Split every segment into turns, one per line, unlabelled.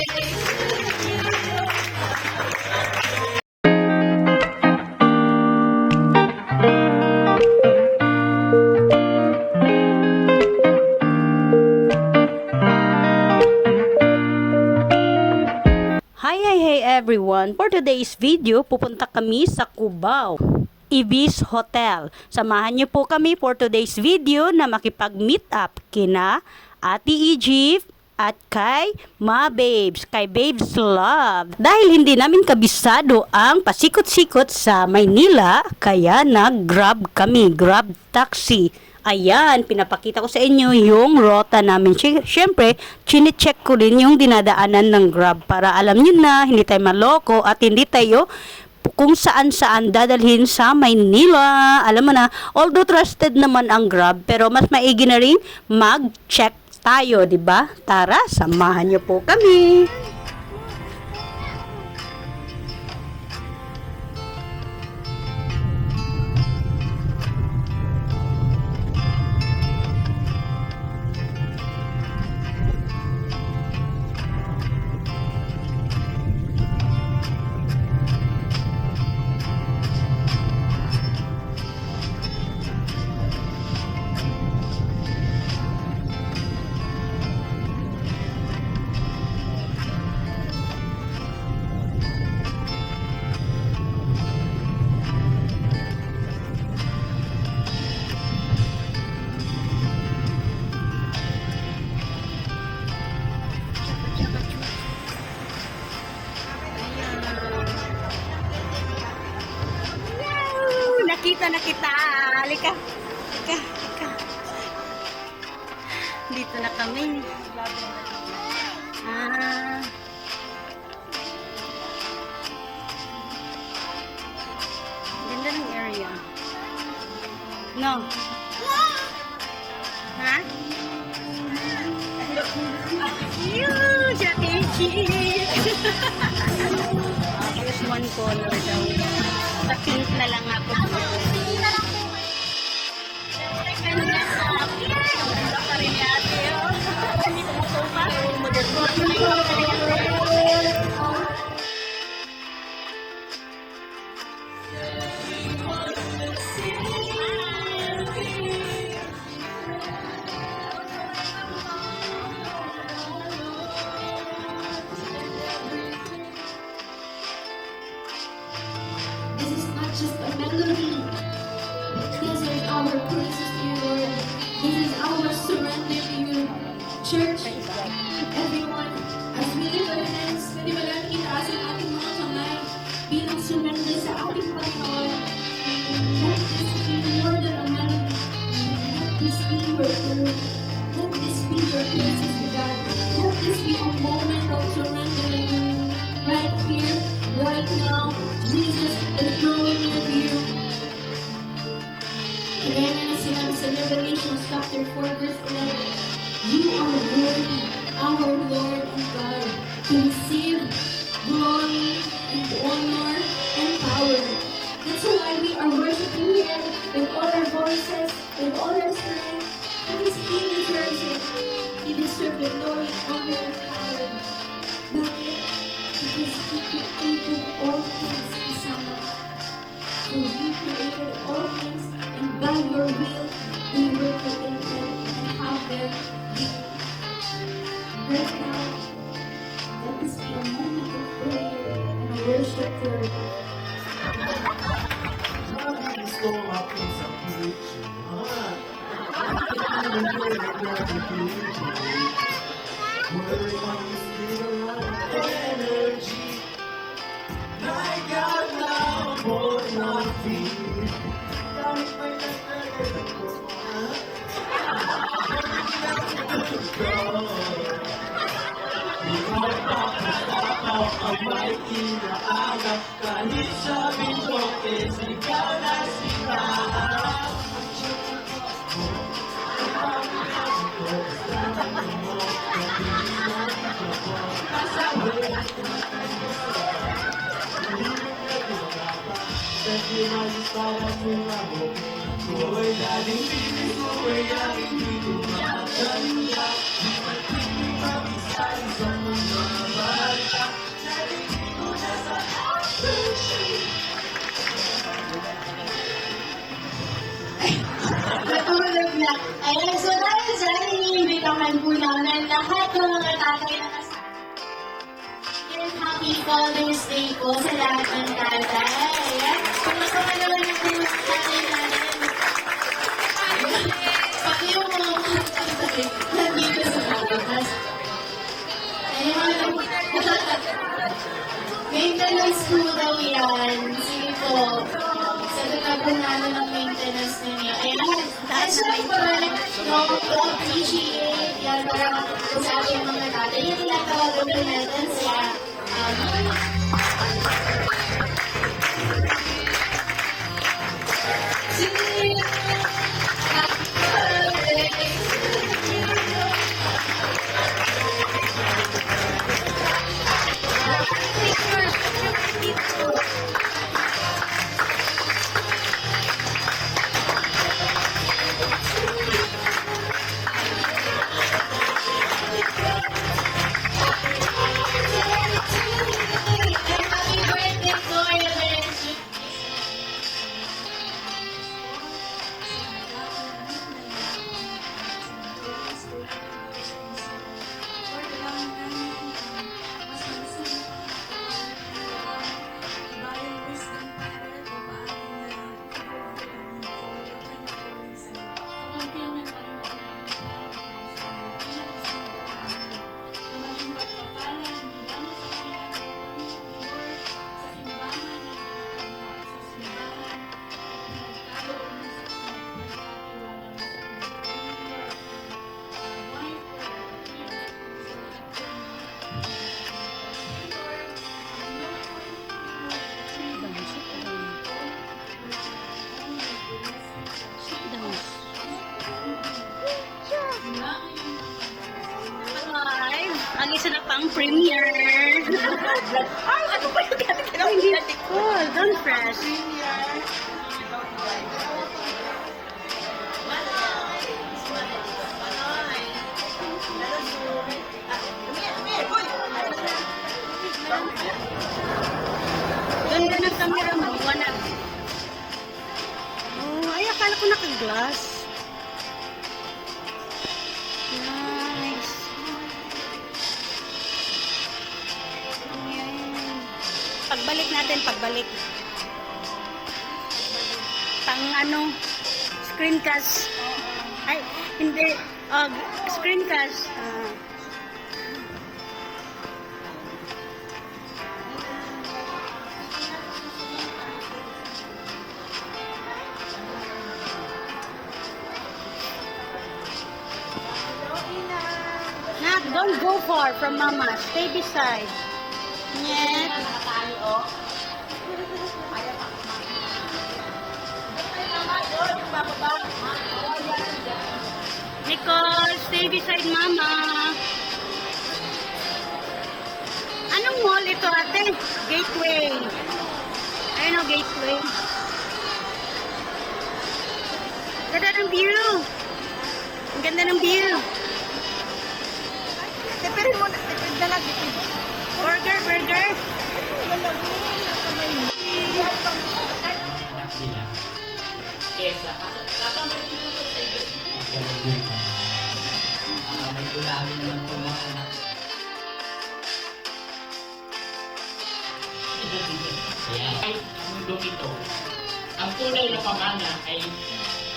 Hi everyone! For today's video, pupunta kami sa Cubao, Ibis Hotel. Samahan niyo po kami for today's video na makipag-meet up kina Ate Egypt at kay Ma Babes, kay Babes Love. Dahil hindi namin kabisado ang pasikot-sikot sa Maynila, kaya nag-grab kami, grab taxi. Ayan, pinapakita ko sa inyo yung rota namin. Siyempre, chine-check ko rin yung dinadaanan ng Grab para alam nyo na, hindi tayo maloko at hindi tayo kung saan-saan dadalhin sa Maynila. Alam mo na, although trusted naman ang Grab, pero mas maigi na rin mag-check tayo, di ba? Tara, samahan nyo po kami. Nakita na kita. Halika. Halika. Dito na kami. Ganda ng area. No. Ha? Yoo, Jackie. Here's one color daw. Sa pink na lang ako.
This is not just a melody. These are our praises to you, Lord. This is our surrender to you. Church, everyone, as we lift our hands, pwede ba lang itaas ang ating mga kamay bilang surrender sa ating Panginoon. Let this be more than a melody. Let this be your word. Let this be your praises to God. Let this be a moment of surrendering right here, right now. Jesus is drawing near to you. Kaya na sinabi sa Revelation chapter 4 verse 11, you are worthy, our Lord and God, to receive glory and honor and power. That's why we are worshiping Him with all our voices, with all our strength, because He deserves it. He deserves the glory, honor, and power. Bakit? Because He created all things. So you created all things, and by your will, we were created and have them be. Right now, let this be a moment of prayer and worship to our God.
Ang may inaanap kahit sabihin ko ikaw na sila. Ko'y laging piling ko'y aking hindi matanda. Di magiging mabisan sa mundo.
Ayan, so dahil dyan, iniimbitahan po namin lahat ng mga tatay na kasama. And Happy Father's Day po sa lahat ng tatay. Ayan, kumusta ka naman yung mga tatay natin? Pati yung mga tatay nandito sa pagkakas. Ayan, maintenance po daw yan. Sige po. Sagutan po namin ang maintenance ninyo. Ayan. At syempre, no, to appreciate yan para sa ating mga tatay. Yung tinatawagan po natin sa happy birthday po, Reverend Jude.
Alive! Ang isa na pang premiere! Ay, ano ba yung gamit ka ng hindi cool. Don't fresh. Ganda ng camera mo. Wanag. Oh, ay, akala ko naka-glass. Nice. Ayan. Pagbalik natin, pagbalik. Ano, screencast. Ay, hindi. Screencast. Nak, don't go far from mama. Stay beside. Yeah. Nicole, stay beside mama. Anong mall ito, ate? Gateway. Ayun o, Gateway. Ganda ng view. Ang ganda ng view.
Tipirin mo na, tipid na lang, tipid.
Burger, burger.
May gulawin naman po mga anak. Ay, ang mundong ito, ang tunay na pamana ay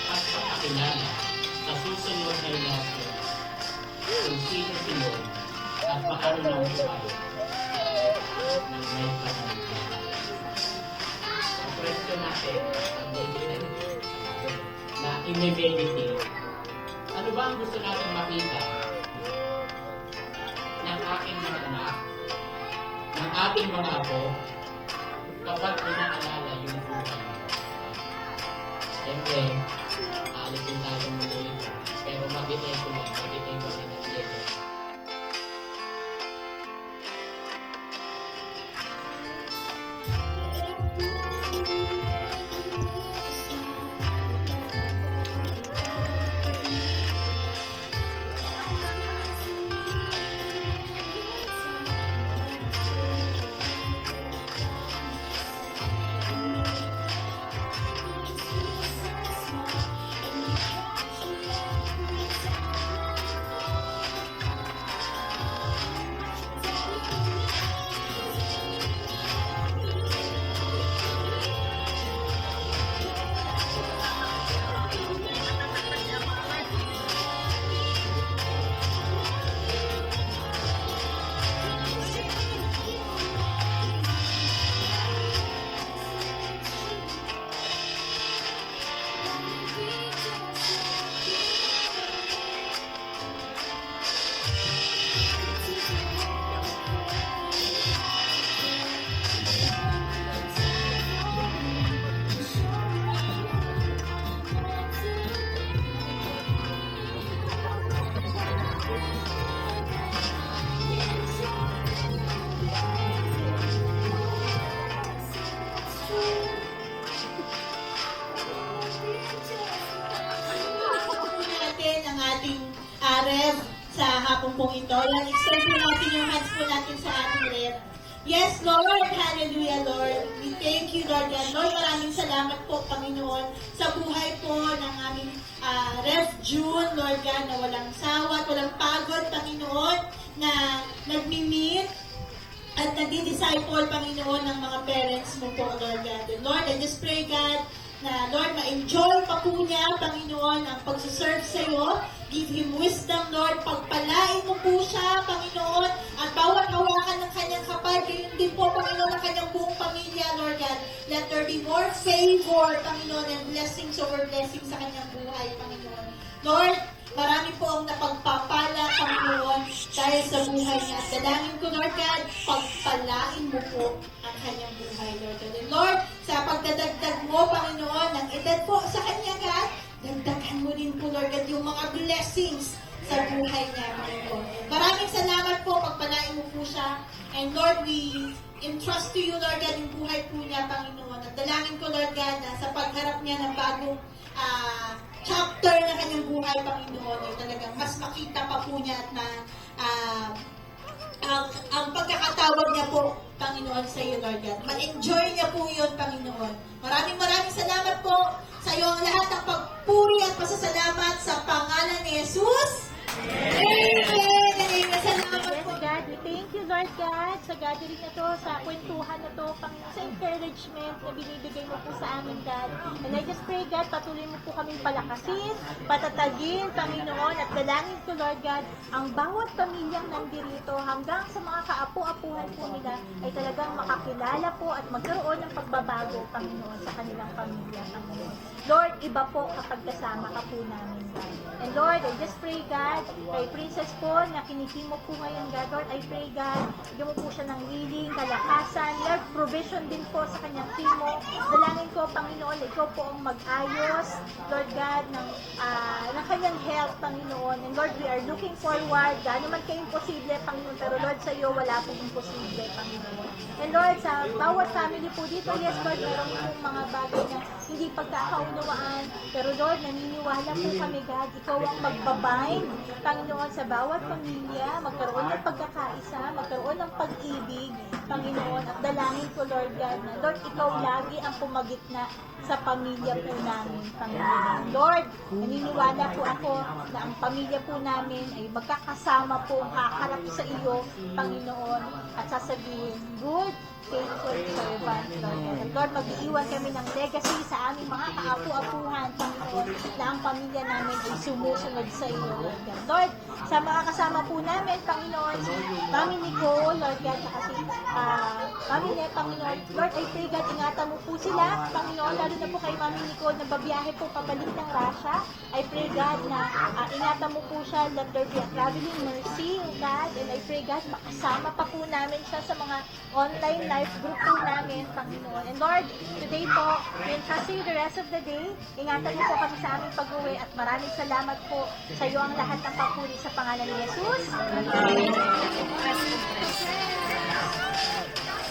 pagpapakilala sa susunod na relasyon kung sino si Lord at paano ng buhay ng may pananampalataya. Ang pwesto natin, ang na i-meditate. Ano ba ang gusto natin makita ng aking mga anak, ng ating mga apo, kapag inaalala yung buhay? Siyempre, aalisin tayo mo ito. Pero mag-itay ko lang, mag-itay ko rin ang dito.
pong ito. Yan, extend po natin yung hands po natin sa ating rep. Yes, Lord. Hallelujah, Lord. We thank you, Lord God. Lord, maraming salamat po, Panginoon, sa buhay po ng aming Ref June, Lord God, na walang sawa at walang pagod, Panginoon, na nagmi-meet at nagdi-disciple, Panginoon, ng mga parents mo po, Lord God. And Lord, I just pray, God, na Lord, ma-enjoy pa po niya, Panginoon, ang pagsuserve sa iyo. Give him wisdom, Lord. Pagpalain mo po siya, Panginoon, at bawat hawakan ng kanyang kapal, gayon din po, Panginoon, ng kanyang buong pamilya, Lord God. Let there be more favor, Panginoon, and blessings over blessings sa kanyang buhay, Panginoon. Lord, marami po ang napagpapala, Panginoon, dahil sa buhay niya. At dalangin ko, Lord God, pagpalain mo po ang kanyang buhay, Lord God. And Lord, sa pagdadagdag mo, Panginoon, ng edad po sa kanya, God, dagdagan mo din po, Lord God, yung mga blessings sa buhay niya, Panginoon. Maraming salamat po, pagpalain mo po siya. And Lord, we entrust to you, Lord God, yung buhay po niya, Panginoon. At dalangin ko, Lord God, na sa pagharap niya ng bagong chapter na kanyang buhay, Panginoon, ay talagang mas makita pa po niya at na ang pagkakatawag niya po, Panginoon, sa iyo, Lord God. Ma-enjoy niya po yun, Panginoon. Maraming salamat po sa iyo ang lahat ng pagpuri at pasasalamat sa pangalan ni Jesus. Amen! Amen! Salamat
Yes,
po.
God, we thank you, Lord God, sa gathering na to, sa kwentuhan na to, Panginoon, sa encouragement na binibigay mo po sa amin, God. And I just pray, God, patuloy mo po kaming palakasin, patatagin, Panginoon, at dalangin ko, Lord God, ang bawat pamilyang nandirito hanggang sa mga kaapu-apuhan po nila ay talagang makakilala po at magkaroon ng pagbabago, Panginoon, sa kanilang pamilya, Panginoon. Lord, iba po kapag kasama ka po namin, God. And Lord, I just pray, God, kay Princess po na kinikimo po ngayon, God. Lord, I pray, God, bigyan mo po siya ng healing, kalakasan, Lord, provision din po sa kanyang chemo. Dalangin ko, Panginoon, ikaw po ang mag-ayos, Lord God, ng kanyang health, Panginoon. And Lord, we are looking forward, gaano man ka-imposible, Panginoon, pero Lord, sa iyo, wala pong imposible, Panginoon. And Lord, sa bawat family po dito, yes, Lord, meron pong mga bagay na hindi pagkakaunawaan, pero Lord, naniniwala po kami, God, ikaw ang magbabind, Panginoon, sa bawat pamilya, magkaroon ng pagkakaisa, magkaroon ng pag-ibig, Panginoon, at dalangin ko, Lord God, na Lord, ikaw lagi ang pumagitna sa pamilya po namin, Panginoon. Lord, naniniwala po ako na ang pamilya po namin ay magkakasama po, haharap sa iyo, Panginoon, at sasabihin, good, faithful servant, Lord. And Lord, mag-iiwan kami ng legacy sa aming mga kaapu-apuhan, Panginoon, na ang pamilya namin ay sumusunod sa iyo, Lord God. Lord, sa mga kasama po namin, Panginoon, si Mami Nicole, Lord God, saka si Mami Ne, Panginoon. Lord, I pray, God, ingatan mo po sila, Panginoon, lalo na po kay Mami Nicole na babiyahe po pabalik ng Russia. I pray, God, na ingatan mo po siya, let there be a traveling mercy, God, and I pray, God, makasama pa po namin siya sa mga online life group po namin, Panginoon. And Lord, today po, we entrust you the rest of the day. Ingatan mo po kami sa aming pag-uwi at maraming salamat po sa iyo ang lahat ng papuri sa pangalan ni Jesus.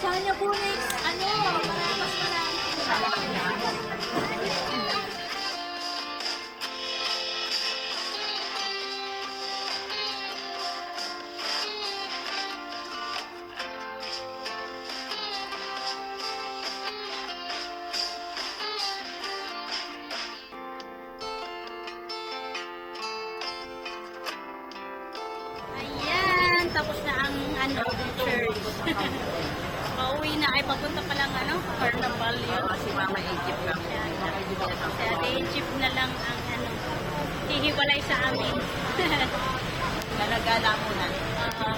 Sana po next, mas marami.
Ayan, tapos na ang church. Pauwi na ay papunta pa lang Carnival yun.
Si Mama Egypt lang.
Si Ate Egypt na lang ang hihiwalay sa amin.
Galagala muna.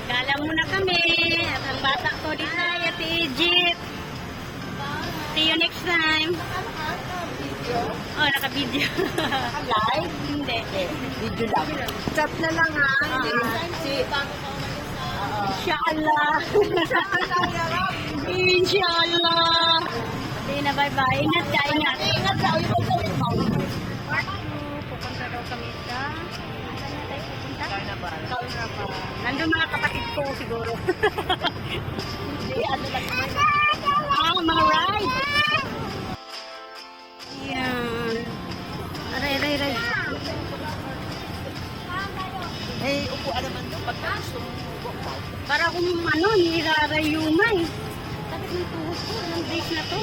Gala muna kami. At ang bata ko dito ay Ate Egypt. See you next time. Oh, naka-video.
Live?
Hindi.
Video lang. Chat na lang ha.
Inshallah. Inshallah. Sige na, bye-bye. Ingat ka, ingat.
Ingat ka. Yung pagkawin mo.
Pupunta daw kami sa... Saan na tayo pupunta?
Carnival.
Nandun mga kapatid ko siguro.
Hindi, ano lang naman.
Mga ride. Ayan. Aray.
Eh, upuan naman doon. Pagka
Para kung ano, nirarayumay. Sakit ng tuhod ko, ilang days na to.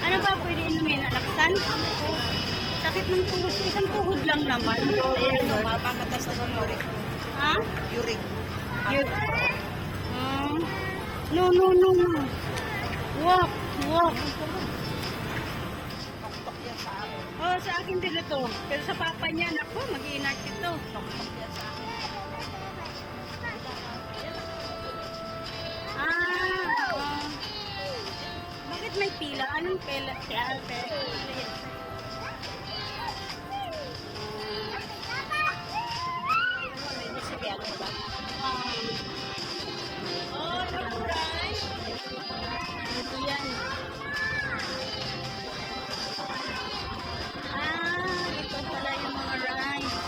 Ano ba, pwede inumin? Alaksan? Sakit ng tuhod ko, isang tuhod lang naman. Ayan, no?
Mapakatas na ng uric.
Ha?
Uric.
Yun. No, no, no, no. Walk, walk.
Tok yan sa akin.
Oh, sa akin din ito. Pero sa papa niya, naku, mag-iinart ito.
Tok yan sa akin.
Bakit may pila? Anong pila? Pila? Oh, right. Ito yan. Ito pala yung mga rice.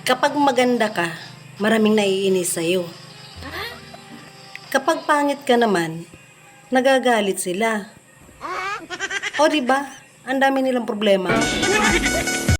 Kapag maganda ka, maraming naiinis sa'yo. Kapag pangit ka naman, nagagalit sila. O diba? Ang dami nilang problema.